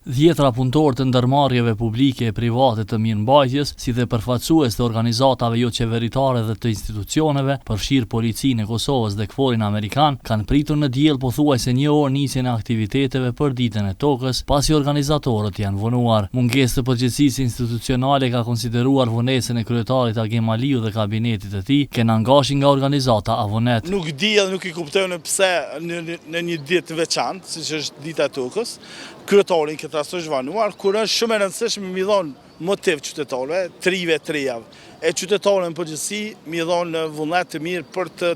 Dhjetra punëtorë të ndërmarrjeve publike e private të mirëmbajtjes, si dhe përfaqësues të organizatave jo qeveritare dhe të institucioneve, përfshirë Policinë e Kosovës dhe KFOR-in Amerikan, kanë pritur në diell pothuajse një orë nisjen e aktiviteteve për ditën e tokës, pasi organizatorët janë vonuar. Mungesë të përgjegjësisë institucionale ka konsideruar vonesën e kryetarit Agim Aliu dhe kabinetit të tij, që nangashin nga organizata Avonet. Nuk di dhe nuk i kuptojnë pse në një ditë të veçantë, siç është dita e tokës, kryetarin këtë rast është zhvannuar, kur është shumë e rëndësishme mi dhon motiv qytetarëve, 3 javë. E qytetarën në përgjithësi mi dhon vullnet të mirë për të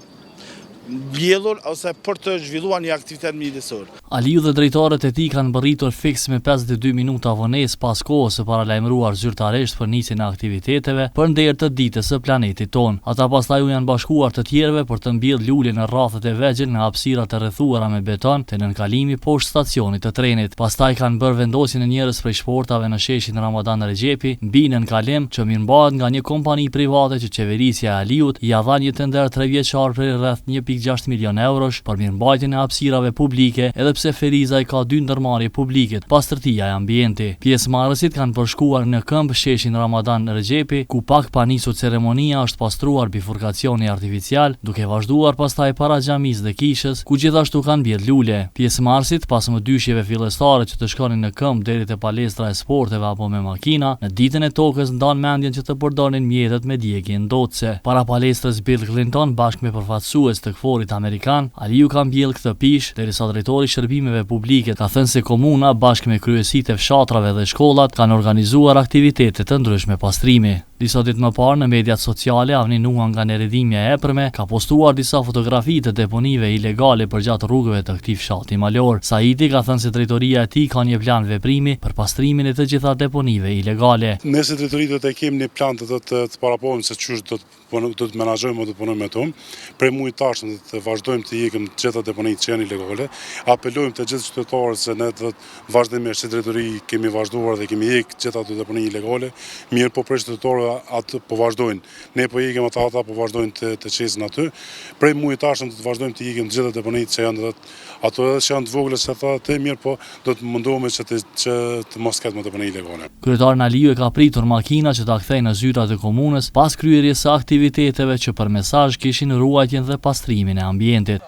mbjellur ose për të zhvilluar një aktivitet mjedisor. Aliu dhe drejtarët e tij kanë bërritur fiks me 52 minuta vonesë pas kohës së paralajmëruar zyrtarisht për nisjen e aktiviteteve për nder të ditës së planetit ton. Ata pastaj u janë bashkuar të tjerëve për të mbjellë lule në rrafet e vegjël në hapësirat e rrethuara me beton të nënkalimi poshtë stacionit të trenit. Pastaj kanë bërë vendosjen e njerëz prej shportave në sheshin Ramadan Rexhepi mbi nënkalim që mirëmbahet nga një kompani private që qeverisja e Aliut ia dha një tender 3 vjeçar për rreth 1.6 milion eurosh për mirëmbajtjen e hapësirave publike, edhe pse Feriza i ka 2 ndërmarrje publike, pastërtia e ambienti. Pjesëmarrësit kanë përshkuar në këmbë sheshin Ramadan Rexhepi, ku pak pa nisur ceremonia është pastruar bifurkacioni artificial, duke vazhduar pastaj para xhamisë dhe kishës, ku gjithashtu kanë mbjell lule. Pjesëmarrësit pas mëdyshjeve fillestare që të shkonin në këmbë deri te palestra e sporteve apo me makina, në ditën e tokës ndan mendjen që të përdornin mjetet me djegje ndotëse. Para palestrës Bill Clinton bashkë me përfaqësues të KFOR-it Amerikan, Aliu ka mbjell këtë pish, derisa drejtori i shërbimeve publike ka thënë se komuna bashkë me kryesitë e fshatrave dhe shkollat kanë organizuar aktivitete të ndryshme pastrimi. Disa ditë më parë në mediat sociale, Avni Nuha nga neredhimja e epërme ka postuar disa fotografi të deponive ilegale përgjatë rrugëve të këtij fshati malor. Saidi ka thënë se drejtoria e tij ka një plan veprimi për pastrimin e të gjitha deponive ilegale. Nëse drejtoria do të kemi një plan të paraportojmë se çu do të menaxhojmë do të punojmë me to, prej muajit tash do të vazhdojmë të ikim të gjitha deponitë që janë ilegale. Apelojmë të gjithë qytetarët se ne do vazhdimisht si drejtori kemi vazhduar dhe kemi ikë gjitha ato deponi ilegale. Mirë po për qytetarët atë po vazhdojnë. Ne po ikim ata po vazhdojnë të çesin aty. Prej muajit tash do të vazhdojmë të ikim të gjitha deponitë që janë ato edhe që janë të vogla se ata të mirë, po do të mundohemi që të mos ketë më deponi ilegale. Kryetari Aliu e ka pritur makina që ta kthejë në zyrat e komunës pas kryerjes së aktiviteteve që për mesazh kishin ruajtjen dhe pastrimin e ambientit.